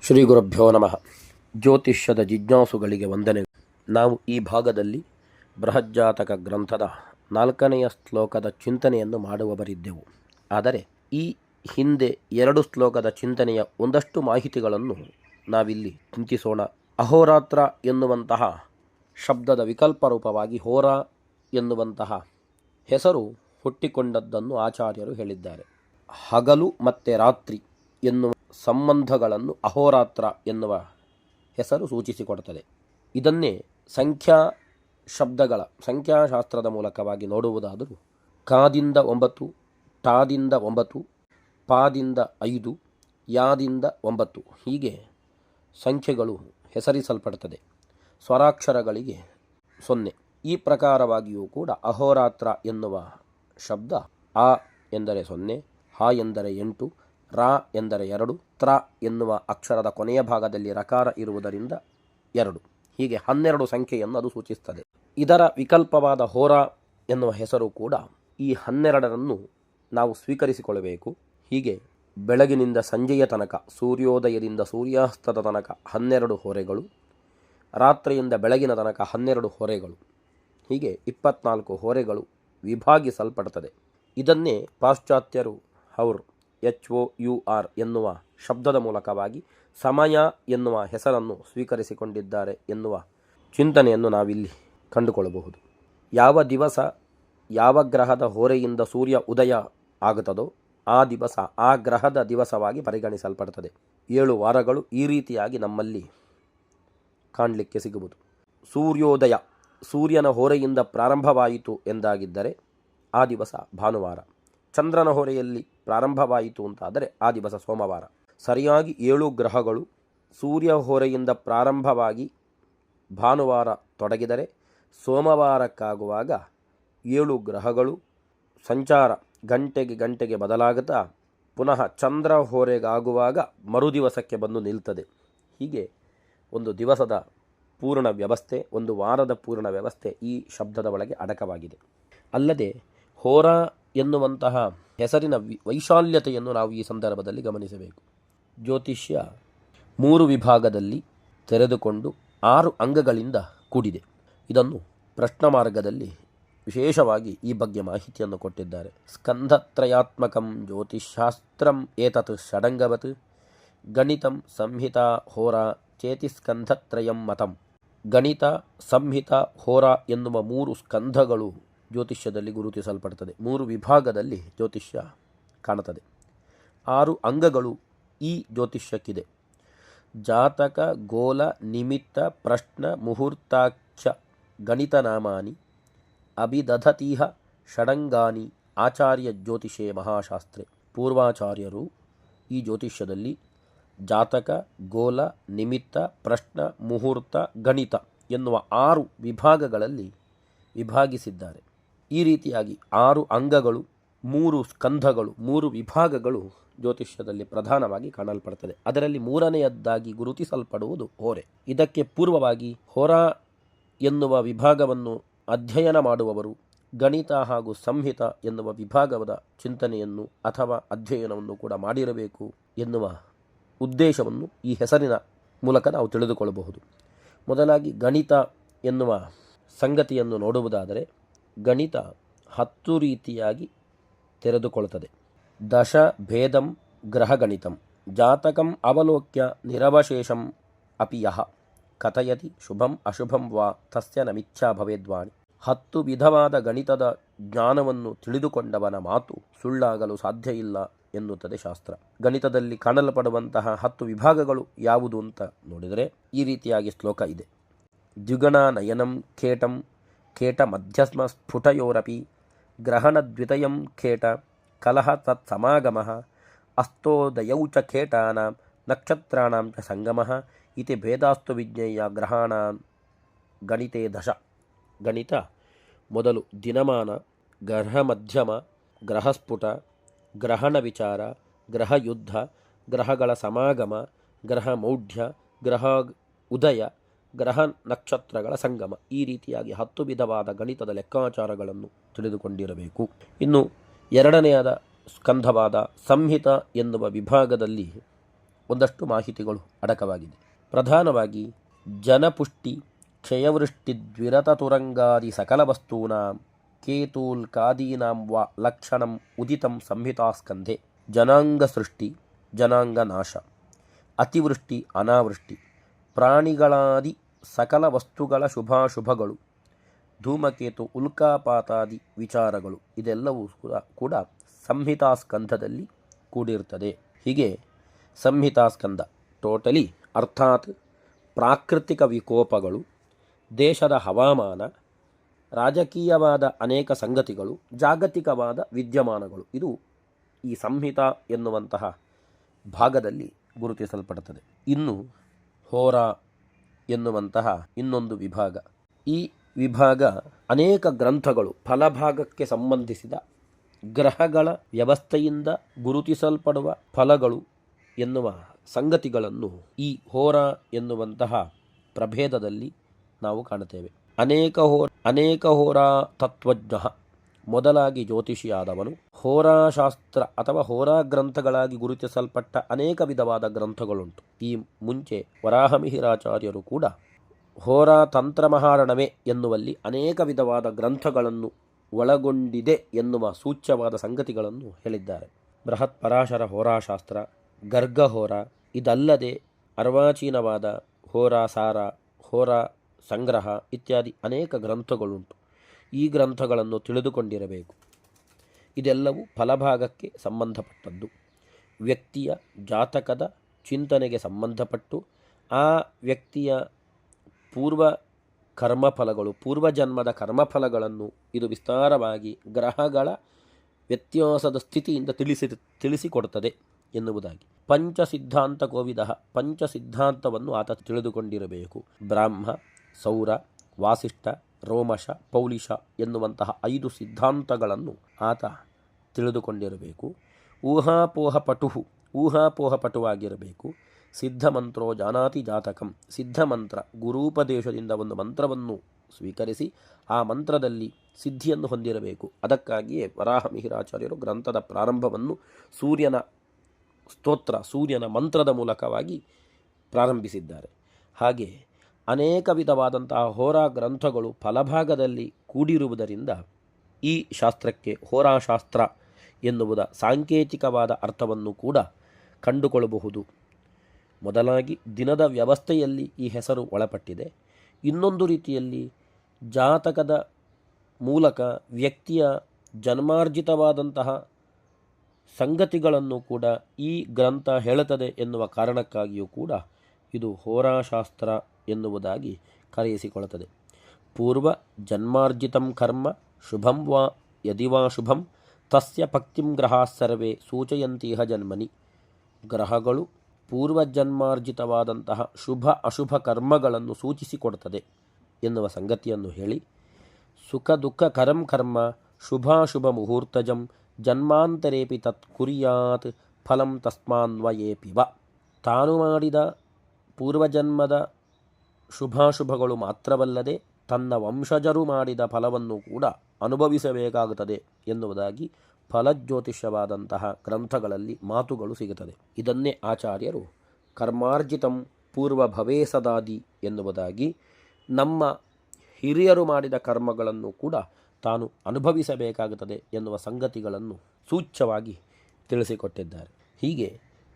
ಶ್ರೀ ಗುರುಭ್ಯೋ ನಮಃ. ಜ್ಯೋತಿಷ್ಯದ ಜಿಜ್ಞಾಸುಗಳಿಗೆ ವಂದನೆಗಳು. ನಾವು ಈ ಭಾಗದಲ್ಲಿ ಬೃಹಜ್ಜಾತಕ ಗ್ರಂಥದ 4ನೆಯ ಶ್ಲೋಕದ ಚಿಂತನೆಯನ್ನು ಮಾಡುವವರಿದ್ದೆವು. ಆದರೆ ಈ ಹಿಂದೆ 2 ಶ್ಲೋಕದ ಚಿಂತನೆಯ ಒಂದಷ್ಟು ಮಾಹಿತಿಗಳನ್ನು ನಾವಿಲ್ಲಿ ಚಿಂತಿಸೋಣ. ಅಹೋರಾತ್ರ ಎನ್ನುವಂತಹ ಶಬ್ದದ ವಿಕಲ್ಪ ರೂಪವಾಗಿ ಹೋರ ಎನ್ನುವಂತಹ ಹೆಸರು ಹುಟ್ಟಿಕೊಂಡದ್ದನ್ನು ಆಚಾರ್ಯರು ಹೇಳಿದ್ದಾರೆ. ಹಗಲು ಮತ್ತು ರಾತ್ರಿ ಎನ್ನುವ ಸಂಬಂಧಗಳನ್ನು ಅಹೋರಾತ್ರ ಎನ್ನುವ ಹೆಸರು ಸೂಚಿಸಿಕೊಡುತ್ತದೆ. ಇದನ್ನೇ ಸಂಖ್ಯಾಶಾಸ್ತ್ರದ ಮೂಲಕವಾಗಿ ನೋಡುವುದಾದರೂ ಕಾದಿಂದ 9, ಟಾದಿಂದ 9, ಪಾದಿಂದ 5, ಯಾದಿಂದ 9 ಹೀಗೆ ಸಂಖ್ಯೆಗಳು ಹೆಸರಿಸಲ್ಪಡುತ್ತದೆ. ಸ್ವರಾಕ್ಷರಗಳಿಗೆ 0. ಈ ಪ್ರಕಾರವಾಗಿಯೂ ಕೂಡ ಅಹೋರಾತ್ರ ಎನ್ನುವ ಶಬ್ದ ಆ ಎಂದರೆ 0, ಹ ಎಂದರೆ 8, ರಾ ಎಂದರೆ 2, ತ್ರ ಎನ್ನುವ ಅಕ್ಷರದ ಕೊನೆಯ ಭಾಗದಲ್ಲಿ ರಕಾರ ಇರುವುದರಿಂದ 2, ಹೀಗೆ 12 ಸಂಖ್ಯೆಯನ್ನು ಅದು ಸೂಚಿಸುತ್ತದೆ. ಇದರ ವಿಕಲ್ಪವಾದ ಹೋರ ಎನ್ನುವ ಹೆಸರು ಕೂಡ ಈ 12ರನ್ನು ನಾವು ಸ್ವೀಕರಿಸಿಕೊಳ್ಳಬೇಕು. ಹೀಗೆ ಬೆಳಗಿನಿಂದ ಸಂಜೆಯ ತನಕ, ಸೂರ್ಯೋದಯದಿಂದ ಸೂರ್ಯಾಸ್ತದ ತನಕ 12 ಹೊರೆಗಳು, ರಾತ್ರಿಯಿಂದ ಬೆಳಗಿನ ತನಕ 12 ಹೊರೆಗಳು, ಹೀಗೆ 24 ಹೊರೆಗಳು ವಿಭಾಗಿಸಲ್ಪಡುತ್ತದೆ. ಇದನ್ನೇ ಪಾಶ್ಚಾತ್ಯರು HOUR ಎನ್ನುವ ಶಬ್ದದ ಮೂಲಕವಾಗಿ ಸಮಯ ಎನ್ನುವ ಹೆಸರನ್ನು ಸ್ವೀಕರಿಸಿಕೊಂಡಿದ್ದಾರೆ ಎನ್ನುವ ಚಿಂತನೆಯನ್ನು ನಾವಿಲ್ಲಿ ಕಂಡುಕೊಳ್ಳಬಹುದು. ಯಾವ ದಿವಸ ಯಾವ ಗ್ರಹದ ಹೊರೆಯಿಂದ ಸೂರ್ಯ ಉದಯ ಆಗುತ್ತದೋ ಆ ದಿವಸ ಆ ಗ್ರಹದ ದಿವಸವಾಗಿ ಪರಿಗಣಿಸಲ್ಪಡುತ್ತದೆ. 7 ವಾರಗಳು ಈ ರೀತಿಯಾಗಿ ನಮ್ಮಲ್ಲಿ ಕಾಣಲಿಕ್ಕೆ ಸಿಗುವುದು. ಸೂರ್ಯೋದಯ ಸೂರ್ಯನ ಹೊರೆಯಿಂದ ಪ್ರಾರಂಭವಾಯಿತು ಎಂದಾಗಿದ್ದರೆ ಆ ದಿವಸ ಭಾನುವಾರ. ಚಂದ್ರನ ಹೊರೆಯಲ್ಲಿ ಪ್ರಾರಂಭವಾಯಿತು ಅಂತಾದರೆ ಆ ದಿವಸ ಸೋಮವಾರ. ಸರಿಯಾಗಿ 7 ಗ್ರಹಗಳು ಸೂರ್ಯ ಹೊರೆಯಿಂದ ಪ್ರಾರಂಭವಾಗಿ ಭಾನುವಾರ ತೊಡಗಿದರೆ ಸೋಮವಾರಕ್ಕಾಗುವಾಗ 7 ಗ್ರಹಗಳು ಸಂಚಾರ ಗಂಟೆಗೆ ಬದಲಾಗುತ್ತಾ ಪುನಃ ಚಂದ್ರ ಹೊರೆಗಾಗುವಾಗ ಮರುದಿವಸಕ್ಕೆ ಬಂದು ನಿಲ್ತದೆ. ಹೀಗೆ ಒಂದು ದಿವಸದ ಪೂರ್ಣ ವ್ಯವಸ್ಥೆ, ಒಂದು ವಾರದ ಪೂರ್ಣ ವ್ಯವಸ್ಥೆ ಈ ಶಬ್ದದ ಒಳಗೆ ಅಡಕವಾಗಿದೆ. ಅಲ್ಲದೆ ಹೋರ ಎನ್ನುವಂತಹ ಹೆಸರಿನ ವೈಶಾಲ್ಯತೆಯನ್ನು ನಾವು ಈ ಸಂದರ್ಭದಲ್ಲಿ ಗಮನಿಸಬೇಕು. ಜ್ಯೋತಿಷ್ಯ 3 ವಿಭಾಗದಲ್ಲಿ ತೆರೆದುಕೊಂಡು 6 ಅಂಗಗಳಿಂದ ಕೂಡಿದೆ. ಇದನ್ನು ಪ್ರಶ್ನ ಮಾರ್ಗದಲ್ಲಿ ವಿಶೇಷವಾಗಿ ಈ ಬಗ್ಗೆ ಮಾಹಿತಿಯನ್ನು ಕೊಟ್ಟಿದ್ದಾರೆ. ಸ್ಕಂಧತ್ರಯಾತ್ಮಕಂ ಜ್ಯೋತಿಷಾಸ್ತ್ರಂ ಏತತ್ ಷಡಂಗವತ್ ಗಣಿತಂ ಸಂಹಿತಾ ಹೋರ ಚೇತಿ ಸ್ಕಂಧತ್ರಯಂ ಮತಂ. ಗಣಿತ, ಸಂಹಿತ, ಹೋರ ಎನ್ನುವ 3 ಸ್ಕಂಧಗಳು ಜ್ಯೋತಿಷ್ಯದಲ್ಲಿ ಗುರುತಿಸಲ್ಪಡುತ್ತದೆ. 3 ವಿಭಾಗದಲ್ಲಿ ಜ್ಯೋತಿಷ್ಯ ಕಾಣುತ್ತದೆ. 6 ಅಂಗಗಳು ಈ ಜ್ಯೋತಿಷ್ಯಕ್ಕಿದೆ. ಜಾತಕ, ಗೋಲ, ನಿಮಿತ್ತ, ಪ್ರಶ್ನ, ಮುಹೂರ್ತಾಖ್ಯ ಗಣಿತನಾಮಾನಿ ಅಭಿದಧತೀಹ ಷಡಂಗಾನಿ ಆಚಾರ್ಯ ಜ್ಯೋತಿಷೇ ಮಹಾಶಾಸ್ತ್ರೆ. ಪೂರ್ವಾಚಾರ್ಯರು ಈ ಜ್ಯೋತಿಷ್ಯದಲ್ಲಿ ಜಾತಕ, ಗೋಲ, ನಿಮಿತ್ತ, ಪ್ರಶ್ನ, ಮುಹೂರ್ತ, ಗಣಿತ ಎನ್ನುವ 6 ವಿಭಾಗಗಳಲ್ಲಿ ವಿಭಾಗಿಸಿದ್ದಾರೆ. ಈ ರೀತಿಯಾಗಿ 6 ಅಂಗಗಳು, 3 ಸ್ಕಂಧಗಳು, 3 ವಿಭಾಗಗಳು ಜ್ಯೋತಿಷ್ಯದಲ್ಲಿ ಪ್ರಧಾನವಾಗಿ ಕಾಣಲ್ಪಡುತ್ತದೆ. ಅದರಲ್ಲಿ 3ನೆಯದ್ದಾಗಿ ಗುರುತಿಸಲ್ಪಡುವುದು ಹೋರೆ. ಇದಕ್ಕೆ ಪೂರ್ವವಾಗಿ ಹೋರ ಎನ್ನುವ ವಿಭಾಗವನ್ನು ಅಧ್ಯಯನ ಮಾಡುವವರು ಗಣಿತ ಹಾಗೂ ಸಂಹಿತ ಎನ್ನುವ ವಿಭಾಗದ ಚಿಂತನೆಯನ್ನು ಅಥವಾ ಅಧ್ಯಯನವನ್ನು ಕೂಡ ಮಾಡಿರಬೇಕು ಎನ್ನುವ ಉದ್ದೇಶವನ್ನು ಈ ಹೆಸರಿನ ಮೂಲಕ ನಾವು ತಿಳಿದುಕೊಳ್ಳಬಹುದು. ಮೊದಲಾಗಿ ಗಣಿತ ಎನ್ನುವ ಸಂಗತಿಯನ್ನು ನೋಡುವುದಾದರೆ ಗಣಿತ 10 ರೀತಿಯಾಗಿ ತೆರೆದುಕೊಳ್ಳುತ್ತದೆ. ದಶ ಭೇದಂ ಗ್ರಹಗಣಿತಂ ಜಾತಕಂ ಅವಲೋಕ್ಯ ನಿರವಶೇಷಂ ಅಪಿ ಯಃ ಕಥಯತಿ ಶುಭಂ ಅಶುಭಂ ವಾ ತಸ್ಯ ನ ಮಿಥ್ಯಾ ಭವೇದ್ವಾಣಿ. 10 ವಿಧವಾದ ಗಣಿತದ ಜ್ಞಾನವನ್ನು ತಿಳಿದುಕೊಂಡವನ ಮಾತು ಸುಳ್ಳಾಗಲು ಸಾಧ್ಯ ಇಲ್ಲ ಎನ್ನುತ್ತದೆ ಶಾಸ್ತ್ರ. ಗಣಿತದಲ್ಲಿ ಕಾಣಲ್ಪಡುವಂತಹ 10 ವಿಭಾಗಗಳು ಯಾವುದು ಅಂತ ನೋಡಿದರೆ ಈ ರೀತಿಯಾಗಿ ಶ್ಲೋಕ ಇದೆ. ದ್ವಿಗಣ ನಯನಂ ಖೇಟಂ ಖೇಟ ಮಧ್ಯಸ್ಮ ಸ್ಫುಟಯೋರಪಿ ಗ್ರಹಣದ್ವಿತಯಂ ಖೇಟ ಕಲಹ ತತ್ ಸಮಾಗಮಃ ಅಸ್ತೋದಯೌ ಚ ಖೇಟಾನಾಂ ನಕ್ಷತ್ರಾಣಾಂ ಚ ಸಂಗಮಃ ಇತಿ ಭೇದಾಸ್ತು ವಿಜ್ಞೇಯ ಗ್ರಹಾಣಾಂ ಗಣಿತೇ ದಶ. ಗಣಿತ ಮೊದಲು ದಿನಮಾನ, ಗ್ರಹ ಮಧ್ಯಮ, ಗ್ರಹಸ್ಫುಟ, ಗ್ರಹಣ ವಿಚಾರ, ಗ್ರಹಯುದ್ಧ, ಗ್ರಹಗಳ ಸಮಾಗಮ, ಗ್ರಹ ಮೌಢ್ಯ, ಗ್ರಹ ಉದಯ, ಗ್ರಹ ನಕ್ಷತ್ರಗಳ ಸಂಗಮ, ಈ ರೀತಿಯಾಗಿ 10 ವಿಧವಾದ ಗಣಿತದ ಲೆಕ್ಕಾಚಾರಗಳನ್ನು ತಿಳಿದುಕೊಂಡಿರಬೇಕು. ಇನ್ನು 2ನೆಯದ ಸ್ಕಂಧವಾದ ಸಂಹಿತ ಎನ್ನುವ ವಿಭಾಗದಲ್ಲಿ ಒಂದಷ್ಟು ಮಾಹಿತಿಗಳು ಅಡಕವಾಗಿದೆ. ಪ್ರಧಾನವಾಗಿ ಜನಪುಷ್ಟಿ ಕ್ಷಯವೃಷ್ಟಿ ದ್ವಿರತ ತುರಂಗಾದಿ ಸಕಲ ವಸ್ತೂನಾಂ ಕೇತೂಲ್ಕಾದೀನಾಂ ವಾ ಲಕ್ಷಣಂ ಉದಿತಂ ಸಂಹಿತಾಸ್ಕಂಧೆ ಜನಾಂಗ ಸೃಷ್ಟಿ ಜನಾಂಗ ನಾಶ ಅತಿವೃಷ್ಟಿ ಅನಾವೃಷ್ಟಿ ಪ್ರಾಣಿಗಳಾದಿ ಸಕಲ ವಸ್ತುಗಳ ಶುಭಾಶುಭಗಳು ಧೂಮಕೇತು ಉಲ್ಕಾಪಾತಾದಿ ವಿಚಾರಗಳು ಇದೆಲ್ಲವೂ ಕೂಡ ಸಂಹಿತಾಸ್ಕಂಧದಲ್ಲಿ ಕೂಡಿರುತ್ತದೆ. ಹೀಗೆ ಸಂಹಿತಾಸ್ಕಂಧ ಟೋಟಲಿ ಅರ್ಥಾತ್ ಪ್ರಾಕೃತಿಕ ವಿಕೋಪಗಳು, ದೇಶದ ಹವಾಮಾನ, ರಾಜಕೀಯವಾದ ಅನೇಕ ಸಂಗತಿಗಳು, ಜಾಗತಿಕವಾದ ವಿದ್ಯಮಾನಗಳು ಇದು ಈ ಸಂಹಿತ ಎನ್ನುವಂತಹ ಭಾಗದಲ್ಲಿ ಗುರುತಿಸಲ್ಪಡುತ್ತದೆ. ಇನ್ನು ಹೋರಾ ಎನ್ನುವಂತಹ ಇನ್ನೊಂದು ವಿಭಾಗ. ಈ ವಿಭಾಗ ಅನೇಕ ಗ್ರಂಥಗಳು ಫಲಭಾಗಕ್ಕೆ ಸಂಬಂಧಿಸಿದ ಗ್ರಹಗಳ ವ್ಯವಸ್ಥೆಯಿಂದ ಗುರುತಿಸಲ್ಪಡುವ ಫಲಗಳು ಎನ್ನುವ ಸಂಗತಿಗಳನ್ನು ಈ ಹೋರಾ ಎನ್ನುವಂತಹ ಪ್ರಭೇದದಲ್ಲಿ ನಾವು ಕಾಣುತ್ತೇವೆ. ಅನೇಕ ಹೋರಾ ತತ್ವಜ್ಞ ಮೊದಲಾಗಿ ಜ್ಯೋತಿಷಿಯಾದವನು ಹೋರಾಶಾಸ್ತ್ರ ಅಥವಾ ಹೋರಾ ಗ್ರಂಥಗಳಾಗಿ ಗುರುತಿಸಲ್ಪಟ್ಟ ಅನೇಕ ವಿಧವಾದ ಗ್ರಂಥಗಳುಂಟು. ಈ ಮುಂಚೆ ವರಾಹಮಿಹಿರಾಚಾರ್ಯರು ಕೂಡ ಹೋರಾ ತಂತ್ರ ಮಹಾರಣವೇ ಎನ್ನುವಲ್ಲಿ ಅನೇಕ ವಿಧವಾದ ಗ್ರಂಥಗಳನ್ನು ಒಳಗೊಂಡಿದೆ ಎನ್ನುವ ಸೂಚ್ಯವಾದ ಸಂಗತಿಗಳನ್ನು ಹೇಳಿದ್ದಾರೆ. ಬೃಹತ್ ಪರಾಶರ ಹೋರಾಶಾಸ್ತ್ರ, ಗರ್ಗಹೋರ, ಇದಲ್ಲದೆ ಅರ್ವಾಚೀನವಾದ ಹೋರಾ ಸಾರ, ಹೋರಾ ಸಂಗ್ರಹ ಇತ್ಯಾದಿ ಅನೇಕ ಗ್ರಂಥಗಳುಂಟು. ಈ ಗ್ರಂಥಗಳನ್ನು ತಿಳಿದುಕೊಂಡಿರಬೇಕು. ಇದೆಲ್ಲವೂ ಫಲಭಾಗಕ್ಕೆ ಸಂಬಂಧಪಟ್ಟದ್ದು. ವ್ಯಕ್ತಿಯ ಜಾತಕದ ಚಿಂತನೆಗೆ ಸಂಬಂಧಪಟ್ಟು ಆ ವ್ಯಕ್ತಿಯ ಪೂರ್ವ ಕರ್ಮಫಲಗಳು, ಪೂರ್ವಜನ್ಮದ ಕರ್ಮಫಲಗಳನ್ನು ಇದು ವಿಸ್ತಾರವಾಗಿ ಗ್ರಹಗಳ ವ್ಯತ್ಯಾಸದ ಸ್ಥಿತಿಯಿಂದ ತಿಳಿಸಿಕೊಡುತ್ತದೆ ಎನ್ನುವುದಾಗಿ. ಪಂಚಸಿದ್ಧಾಂತ ಕೋವಿದ, ಪಂಚಸಿದ್ಧಾಂತವನ್ನು ಆತ ತಿಳಿದುಕೊಂಡಿರಬೇಕು. ಬ್ರಾಹ್ಮ, ಸೌರ, ವಾಸಿಷ್ಠ, ರೋಮಶ, ಪೌಲಿಶ ಎನ್ನುವಂತಹ 5 ಸಿದ್ಧಾಂತಗಳನ್ನು ಆತ ತಿಳಿದುಕೊಂಡಿರಬೇಕು. ಊಹಾಪೋಹಪಟುವಾಗಿರಬೇಕು. ಸಿದ್ಧಮಂತ್ರೋ ಜಾನಾತಿ ಜಾತಕಂ, ಸಿದ್ಧಮಂತ್ರ ಗುರೂಪದೇಶದಿಂದ ಒಂದು ಮಂತ್ರವನ್ನು ಸ್ವೀಕರಿಸಿ ಆ ಮಂತ್ರದಲ್ಲಿ ಸಿದ್ಧಿಯನ್ನು ಹೊಂದಿರಬೇಕು. ಅದಕ್ಕಾಗಿಯೇ ವರಾಹಮಿಹಿರಾಚಾರ್ಯರು ಗ್ರಂಥದ ಪ್ರಾರಂಭವನ್ನು ಸೂರ್ಯನ ಸ್ತೋತ್ರ, ಸೂರ್ಯನ ಮಂತ್ರದ ಮೂಲಕವಾಗಿ ಪ್ರಾರಂಭಿಸಿದ್ದಾರೆ. ಹಾಗೆ ಅನೇಕ ವಿಧವಾದಂತಹ ಹೋರಾ ಗ್ರಂಥಗಳು ಫಲಭಾಗದಲ್ಲಿ ಕೂಡಿರುವುದರಿಂದ ಈ ಶಾಸ್ತ್ರಕ್ಕೆ ಹೋರಾಶಾಸ್ತ್ರ ಎನ್ನುವುದ ಸಾಂಕೇತಿಕವಾದ ಅರ್ಥವನ್ನು ಕೂಡ ಕಂಡುಕೊಳ್ಳಬಹುದು. ಮೊದಲಾಗಿ ದಿನದ ವ್ಯವಸ್ಥೆಯಲ್ಲಿ ಈ ಹೆಸರು ಒಳಪಟ್ಟಿದೆ. ಇನ್ನೊಂದು ರೀತಿಯಲ್ಲಿ ಜಾತಕದ ಮೂಲಕ ವ್ಯಕ್ತಿಯ ಜನ್ಮಾರ್ಜಿತವಾದಂತಹ ಸಂಗತಿಗಳನ್ನು ಕೂಡ ಈ ಗ್ರಂಥ ಹೇಳುತ್ತದೆ ಎನ್ನುವ ಕಾರಣಕ್ಕಾಗಿಯೂ ಕೂಡ ಇದು ಹೋರಾಶಾಸ್ತ್ರ ಎನ್ನುವುದಾಗಿ ಕರೆಯಿಸಿಕೊಳ್ಳುತ್ತದೆ. ಪೂರ್ವ ಜನ್ಮಾರ್ಜಿತಂ ಕರ್ಮ ಶುಭಂ ವಾ ಯದಿವಾ ಶುಭಂ ತಸ್ಯ ಭಕ್ತಿಂ ಗ್ರಹಾಃ ಸರ್ವೇ ಸೂಚಯಂತೀಹ ಜನ್ಮನಿ. ಗ್ರಹಗಳು ಪೂರ್ವಜನ್ಮಾರ್ಜಿತವಾದಂತಹ ಶುಭ ಅಶುಭ ಕರ್ಮಗಳನ್ನು ಸೂಚಿಸಿಕೊಡುತ್ತದೆ ಎನ್ನುವ ಸಂಗತಿಯನ್ನು ಹೇಳಿ, ಸುಖ ದುಃಖ ಕರಂ ಕರ್ಮ ಶುಭಾಶುಭ ಮುಹೂರ್ತಜಂ ಜನ್ಮಾಂತರೇಪಿ ತತ್ ಕುರ್ಯಾತ್ ಫಲಂ ತಸ್ಮಾನ್ವಯೇಪಿವ. ತಾನು ಮಾಡಿದ ಪೂರ್ವಜನ್ಮದ ಶುಭಾಶುಭಗಳು ಮಾತ್ರವಲ್ಲದೆ ತನ್ನ ವಂಶಜರು ಮಾಡಿದ ಫಲವನ್ನು ಕೂಡ ಅನುಭವಿಸಬೇಕಾಗುತ್ತದೆ ಎನ್ನುವುದಾಗಿ ಫಲಜ್ಯೋತಿಷ್ಯವಾದಂತಹ ಗ್ರಂಥಗಳಲ್ಲಿ ಮಾತುಗಳು ಸಿಗುತ್ತದೆ. ಇದನ್ನೇ ಆಚಾರ್ಯರು ಕರ್ಮಾರ್ಜಿತಂ ಪೂರ್ವ ಭವೇಸದಾದಿ ಎನ್ನುವುದಾಗಿ ನಮ್ಮ ಹಿರಿಯರು ಮಾಡಿದ ಕರ್ಮಗಳನ್ನು ಕೂಡ ತಾನು ಅನುಭವಿಸಬೇಕಾಗುತ್ತದೆ ಎನ್ನುವ ಸಂಗತಿಗಳನ್ನು ಸೂಚ್ಯವಾಗಿ ತಿಳಿಸಿಕೊಟ್ಟಿದ್ದಾರೆ. ಹೀಗೆ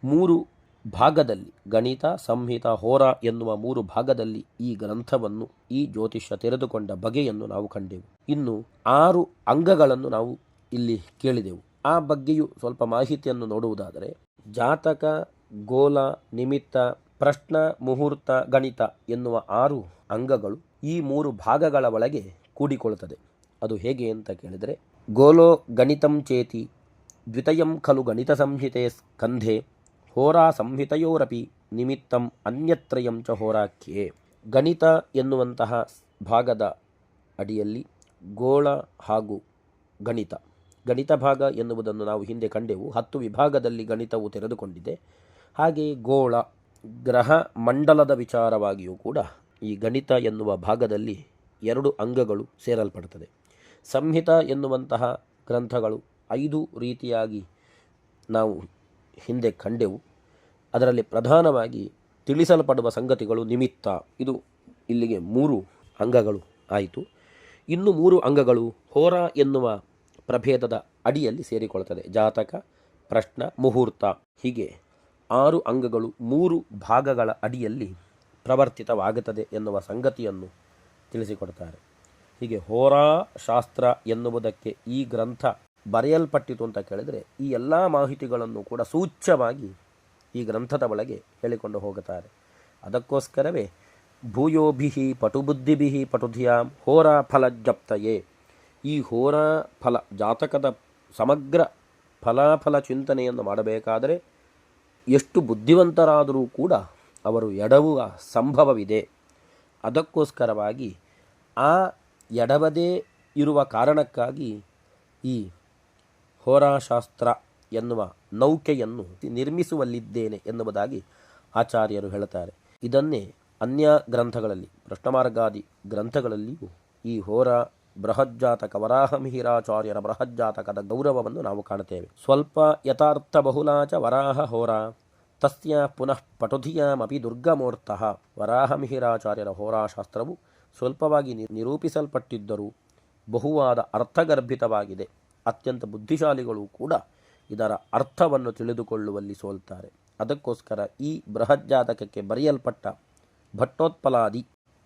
3 ಭಾಗದಲ್ಲಿ ಗಣಿತ, ಸಂಹಿತ, ಹೋರಾ ಎನ್ನುವ 3 ಭಾಗದಲ್ಲಿ ಈ ಗ್ರಂಥವನ್ನು, ಈ ಜ್ಯೋತಿಷ್ಯ ತೆರೆದುಕೊಂಡ ಬಗೆಯನ್ನು ನಾವು ಕಂಡೆವು. ಇನ್ನು 6 ಅಂಗಗಳನ್ನು ನಾವು ಇಲ್ಲಿ ಕೇಳಿದೆವು. ಆ ಬಗ್ಗೆಯೂ ಸ್ವಲ್ಪ ಮಾಹಿತಿಯನ್ನು ನೋಡುವುದಾದರೆ, ಜಾತಕ, ಗೋಲ, ನಿಮಿತ್ತ, ಪ್ರಶ್ನ, ಮುಹೂರ್ತ, ಗಣಿತ ಎನ್ನುವ 6 ಅಂಗಗಳು ಈ 3 ಭಾಗಗಳ ಒಳಗೆ ಕೂಡಿಕೊಳ್ಳುತ್ತದೆ. ಅದು ಹೇಗೆ ಅಂತ ಕೇಳಿದರೆ, ಗೋಲೋ ಗಣಿತಂ ಚೇತಿ ದ್ವಿತಯಂ ಖಲು ಗಣಿತ ಸಂಹಿತೆ ಸ್ಕಂಧೆ ಹೋರಾ ಸಂಹಿತೆಯೋರಪಿ ನಿಮಿತ್ತಂ ಅನ್ಯತ್ರಯಂ ಚ ಹೋರಾಖ್ಯೆ. ಗಣಿತ ಎನ್ನುವಂತಹ ಭಾಗದ ಅಡಿಯಲ್ಲಿ ಗೋಳ ಹಾಗೂ ಗಣಿತ ಭಾಗ ಎನ್ನುವುದನ್ನು ನಾವು ಹಿಂದೆ ಕಂಡೆವು. 10 ವಿಭಾಗದಲ್ಲಿ ಗಣಿತವು ತೆರೆದುಕೊಂಡಿದೆ. ಹಾಗೆಯೇ ಗೋಳ ಗ್ರಹ ಮಂಡಲದ ವಿಚಾರವಾಗಿಯೂ ಕೂಡ ಈ ಗಣಿತ ಎನ್ನುವ ಭಾಗದಲ್ಲಿ 2 ಅಂಗಗಳು ಸೇರಲ್ಪಡುತ್ತದೆ. ಸಂಹಿತ ಎನ್ನುವಂತಹ ಗ್ರಂಥಗಳು 5 ರೀತಿಯಾಗಿ ನಾವು ಹಿಂದೆ ಕಂಡೆವು. ಅದರಲ್ಲಿ ಪ್ರಧಾನವಾಗಿ ತಿಳಿಸಲ್ಪಡುವ ಸಂಗತಿಗಳು ನಿಮಿತ್ತ. ಇದು ಇಲ್ಲಿಗೆ 3 ಅಂಗಗಳು ಆಯಿತು. ಇನ್ನು 3 ಅಂಗಗಳು ಹೋರ ಎನ್ನುವ ಪ್ರಭೇದದ ಅಡಿಯಲ್ಲಿ ಸೇರಿಕೊಳ್ಳುತ್ತದೆ. ಜಾತಕ, ಪ್ರಶ್ನ, ಮುಹೂರ್ತ, ಹೀಗೆ 6 ಅಂಗಗಳು 3 ಭಾಗಗಳ ಅಡಿಯಲ್ಲಿ ಪ್ರವರ್ತಿತವಾಗುತ್ತದೆ ಎನ್ನುವ ಸಂಗತಿಯನ್ನು ತಿಳಿಸಿಕೊಡ್ತಾರೆ. ಹೀಗೆ ಹೋರಾಶಾಸ್ತ್ರ ಎನ್ನುವುದಕ್ಕೆ ಈ ಗ್ರಂಥ ಬರೆಯಲ್ಪಟ್ಟಿತು ಅಂತ ಕೇಳಿದರೆ ಈ ಎಲ್ಲ ಮಾಹಿತಿಗಳನ್ನು ಕೂಡ ಸೂಚ್ಯವಾಗಿ ಈ ಗ್ರಂಥದ ಒಳಗೆ ಹೇಳಿಕೊಂಡು ಹೋಗುತ್ತಾರೆ. ಅದಕ್ಕೋಸ್ಕರವೇ ಭೂಯೋಭಿ ಪಟುಬುದ್ಧಿಭಿ ಪಟುಧಿಯಾಂ ಹೋರಾ ಫಲಜಪ್ತಯೇ. ಈ ಹೋರಾ ಫಲ ಜಾತಕದ ಸಮಗ್ರ ಫಲಾಫಲ ಚಿಂತನೆಯನ್ನು ಮಾಡಬೇಕಾದರೆ ಎಷ್ಟು ಬುದ್ಧಿವಂತರಾದರೂ ಕೂಡ ಅವರು ಎಡವುವ ಸಂಭವವಿದೆ. ಅದಕ್ಕೋಸ್ಕರವಾಗಿ ಆ ಎಡವದೇ ಇರುವ ಕಾರಣಕ್ಕಾಗಿ ಈ ಹೋರಾಶಾಸ್ತ್ರ ಎನ್ನುವ ನೌಕೆಯನ್ನು ನಿರ್ಮಿಸುವಲ್ಲಿದ್ದೇನೆ ಎನ್ನುವುದಾಗಿ ಆಚಾರ್ಯರು ಹೇಳುತ್ತಾರೆ. ಇದನ್ನೇ ಅನ್ಯ ಗ್ರಂಥಗಳಲ್ಲಿ, ಪ್ರಶ್ನಮಾರ್ಗಾದಿ ಗ್ರಂಥಗಳಲ್ಲಿಯೂ ಈ ಹೋರಾ ಬೃಹಜ್ಜಾತಕ ವರಾಹಮಿಹಿರಾಚಾರ್ಯರ ಬೃಹಜ್ಜಾತಕದ ಗೌರವವನ್ನು ನಾವು ಕಾಣುತ್ತೇವೆ. ಸ್ವಲ್ಪ ಯಥಾರ್ಥ ಬಹುಲಾಚ ವರಾಹ ಹೋರಾ ತಸ್ಯ ಪುನಃ ಪಟುಧಿಯಾಮಪಿ ದುರ್ಗಮೂರ್ತಃ. ವರಾಹಮಿಹಿರಾಚಾರ್ಯರ ಹೋರಾಶಾಸ್ತ್ರವು ಸ್ವಲ್ಪವಾಗಿ ನಿರೂಪಿಸಲ್ಪಟ್ಟಿದ್ದರೂ ಬಹುವಾದ ಅರ್ಥಗರ್ಭಿತವಾಗಿದೆ. ಅತ್ಯಂತ ಬುದ್ಧಿಶಾಲಿಗಳು ಕೂಡ ಇದರ ಅರ್ಥವನ್ನು ತಿಳಿದುಕೊಳ್ಳುವಲ್ಲಿ ಸೋಲ್ತಾರೆ. ಅದಕ್ಕೋಸ್ಕರ ಈ ಬೃಹಜ್ಜಾತಕಕ್ಕೆ ಬರೆಯಲ್ಪಟ್ಟ ಭಟ್ಟೋತ್ಪಲಾದಿ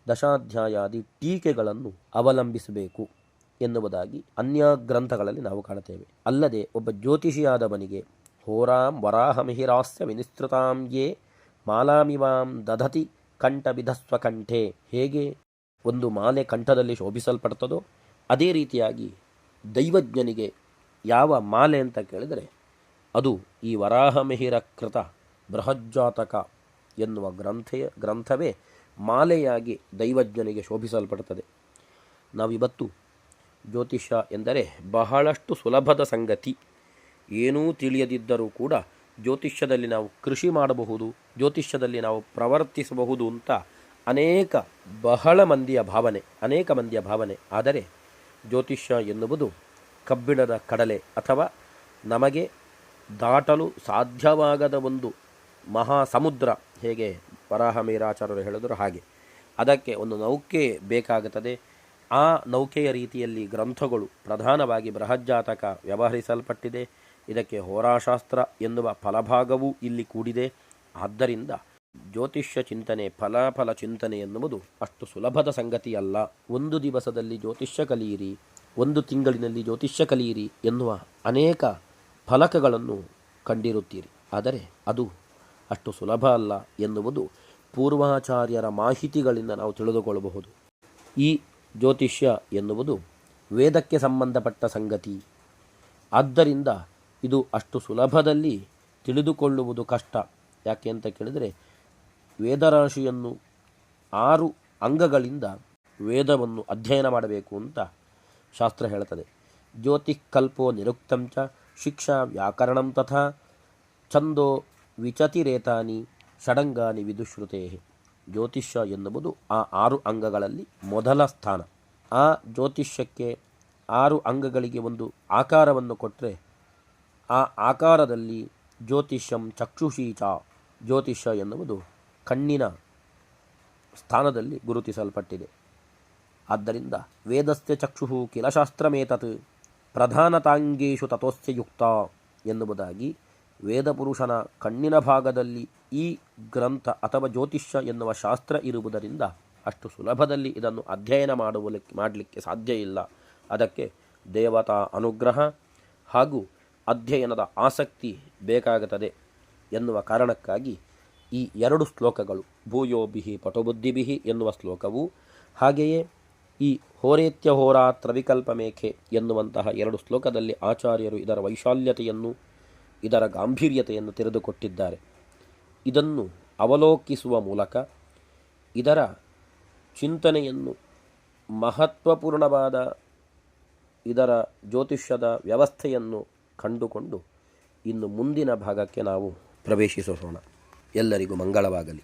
ದಶಾಧ್ಯಾಯಾದಿ ಟೀಕೆಗಳನ್ನು ಅವಲಂಬಿಸಬೇಕು ಎನ್ನುವುದಾಗಿ ಅನ್ಯ ಗ್ರಂಥಗಳಲ್ಲಿ ನಾವು ಕಾಣುತ್ತೇವೆ. ಅಲ್ಲದೆ ಒಬ್ಬ ಜ್ಯೋತಿಷಿಯಾದವನಿಗೆ ಹೋರಾಂ ವರಾಹಮಿಹಿರಾಸ್ಯ ವಿನಿಸ್ತೃತಾಂ ಯೇ ಮಾಲಾಮಿವಾಂ ದಧತಿ ಕಂಠವಿಧಸ್ವ ಕಂಠೆ, ಹೇಗೆ ಒಂದು ಮಾಲೆ ಕಂಠದಲ್ಲಿ ಶೋಭಿಸಲ್ಪಡ್ತದೋ ಅದೇ ರೀತಿಯಾಗಿ ದೈವಜ್ಞನಿಗೆ ಯಾವ ಮಾಲೆ ಅಂತ ಕೇಳಿದರೆ ಅದು ಈ ವರಾಹಮಿಹಿರ ಕೃತ ಬೃಹಜ್ಜಾತಕ ಎನ್ನುವ ಗ್ರಂಥವೇ ಮಾಲೆಯಾಗಿ ದೈವಜ್ಞನಿಗೆ ಶೋಭಿಸಲ್ಪಡುತ್ತದೆ. ನಾವಿವತ್ತು ಜ್ಯೋತಿಷ್ಯ ಎಂದರೆ ಬಹಳಷ್ಟು ಸುಲಭದ ಸಂಗತಿ. ಏನೂ ತಿಳಿಯದಿದ್ದರೂ ಕೂಡ ಜ್ಯೋತಿಷ್ಯದಲ್ಲಿ ನಾವು ಕೃಷಿ ಮಾಡಬಹುದು, ಜ್ಯೋತಿಷ್ಯದಲ್ಲಿ ನಾವು ಪ್ರವರ್ತಿಸಬಹುದು ಅಂತ ಬಹಳ ಮಂದಿಯ ಭಾವನೆ. ಆದರೆ ಜ್ಯೋತಿಷ್ಯ ಎನ್ನುವುದು ಕಬ್ಬಿಣದ ಕಡಲೆ ಅಥವಾ ನಮಗೆ ದಾಟಲು ಸಾಧ್ಯವಾಗದ ಒಂದು ಮಹಾ ಸಮುದ್ರ. ಹೇಗೆ ವರಾಹಮಿಹಿರಾಚಾರ್ಯರು ಹೇಳಿದರು ಹಾಗೆ ಅದಕ್ಕೆ ಒಂದು ನೌಕೆ ಬೇಕಾಗುತ್ತದೆ. ಆ ನೌಕೆಯ ರೀತಿಯಲ್ಲಿ ಗ್ರಂಥಗಳು ಪ್ರಧಾನವಾಗಿ ಬೃಹಜ್ಜಾತಕ ವ್ಯವಹರಿಸಲ್ಪಟ್ಟಿದೆ. ಇದಕ್ಕೆ ಹೋರಾಶಾಸ್ತ್ರ ಎನ್ನುವ ಫಲಭಾಗವೂ ಇಲ್ಲಿ ಕೂಡಿದೆ. ಆದ್ದರಿಂದ ಜ್ಯೋತಿಷ್ಯ ಚಿಂತನೆ, ಫಲಾಫಲ ಚಿಂತನೆ ಎನ್ನುವುದು ಅಷ್ಟು ಸುಲಭದ ಸಂಗತಿಯಲ್ಲ. ಒಂದು ದಿವಸದಲ್ಲಿ ಜ್ಯೋತಿಷ್ಯ ಕಲಿಯಿರಿ, ಒಂದು ತಿಂಗಳಿನಲ್ಲಿ ಜ್ಯೋತಿಷ್ಯ ಕಲಿಯಿರಿ ಎನ್ನುವ ಅನೇಕ ಫಲಕಗಳನ್ನು ಕಂಡಿರುತ್ತೀರಿ. ಆದರೆ ಅದು ಅಷ್ಟು ಸುಲಭ ಅಲ್ಲ ಎನ್ನುವುದು ಪೂರ್ವಾಚಾರ್ಯರ ಮಾಹಿತಿಗಳಿಂದ ನಾವು ತಿಳಿದುಕೊಳ್ಳಬಹುದು. ಈ ಜ್ಯೋತಿಷ್ಯ ಎನ್ನುವುದು ವೇದಕ್ಕೆ ಸಂಬಂಧಪಟ್ಟ ಸಂಗತಿ. ಆದ್ದರಿಂದ ಇದು ಅಷ್ಟು ಸುಲಭದಲ್ಲಿ ತಿಳಿದುಕೊಳ್ಳುವುದು ಕಷ್ಟ. ಯಾಕೆ ಅಂತ ಕೇಳಿದರೆ ವೇದರಾಶಿಯನ್ನು 6 ಅಂಗಗಳಿಂದ ವೇದವನ್ನು ಅಧ್ಯಯನ ಮಾಡಬೇಕು ಅಂತ ಶಾಸ್ತ್ರ ಹೇಳುತ್ತದೆ. ಜ್ಯೋತಿಃಕಲ್ಪೋ ನಿರುಕ್ತಂಚ ಶಿಕ್ಷಾ ವ್ಯಾಕರಣಂ ತಥಾ ಛಂದೋ ವಿಚತಿರೇತಾನಿ ಷಡಂಗಾನಿ ವಿದುಶ್ರುತೇ. ಜ್ಯೋತಿಷ್ಯ ಎನ್ನುವುದು ಆ 6 ಅಂಗಗಳಲ್ಲಿ ಮೊದಲ ಸ್ಥಾನ. ಆ ಜ್ಯೋತಿಷ್ಯಕ್ಕೆ 6 ಅಂಗಗಳಿಗೆ ಒಂದು ಆಕಾರವನ್ನು ಕೊಟ್ಟರೆ ಆ ಆಕಾರದಲ್ಲಿ ಜ್ಯೋತಿಷ್ಯಂ ಚಕ್ಷುಷೀಚ, ಜ್ಯೋತಿಷ್ಯ ಎನ್ನುವುದು ಕಣ್ಣಿನ ಸ್ಥಾನದಲ್ಲಿ ಗುರುತಿಸಲ್ಪಟ್ಟಿದೆ. ಆದ್ದರಿಂದ ವೇದಸ್ಯ ಚಕ್ಷು ಕಿಲ ಶಾಸ್ತ್ರಮೇತತ್ ಪ್ರಧಾನತಾಂಗೇಶು ತಥೋಸ್ಯ ಯುಕ್ತ ಎನ್ನುವುದಾಗಿ ವೇದಪುರುಷನ ಕಣ್ಣಿನ ಭಾಗದಲ್ಲಿ ಈ ಗ್ರಂಥ ಅಥವಾ ಜ್ಯೋತಿಷ್ಯ ಎನ್ನುವ ಶಾಸ್ತ್ರ ಇರುವುದರಿಂದ ಅಷ್ಟು ಸುಲಭದಲ್ಲಿ ಇದನ್ನು ಅಧ್ಯಯನ ಮಾಡಲಿಕ್ಕೆ ಸಾಧ್ಯ ಇಲ್ಲ. ಅದಕ್ಕೆ ದೇವತಾ ಅನುಗ್ರಹ ಹಾಗೂ ಅಧ್ಯಯನದ ಆಸಕ್ತಿ ಬೇಕಾಗುತ್ತದೆ ಎನ್ನುವ ಕಾರಣಕ್ಕಾಗಿ ಈ 2 ಶ್ಲೋಕಗಳು, ಭೂಯೋಭಿಹಿ ಪಟುಬುದ್ಧಿಭಿಹಿ ಎನ್ನುವ ಶ್ಲೋಕವು, ಹಾಗೆಯೇ ಈ ಹೋರೇತ್ಯ ಹೋರಾತ್ರ ವಿಕಲ್ಪಮೇಖೆ ಎನ್ನುವಂತಹ 2 ಶ್ಲೋಕದಲ್ಲಿ ಆಚಾರ್ಯರು ಇದರ ವೈಶಾಲ್ಯತೆಯನ್ನು, ಇದರ ಗಾಂಭೀರ್ಯತೆಯನ್ನು ತೆರೆದುಕೊಟ್ಟಿದ್ದಾರೆ. ಇದನ್ನು ಅವಲೋಕಿಸುವ ಮೂಲಕ ಇದರ ಚಿಂತನೆಯನ್ನು, ಮಹತ್ವಪೂರ್ಣವಾದ ಇದರ ಜ್ಯೋತಿಷ್ಯದ ವ್ಯವಸ್ಥೆಯನ್ನು ಕಂಡುಕೊಂಡು ಇನ್ನು ಮುಂದಿನ ಭಾಗಕ್ಕೆ ನಾವು ಪ್ರವೇಶಿಸೋಣ. ಎಲ್ಲರಿಗೂ ಮಂಗಳವಾಗಲಿ.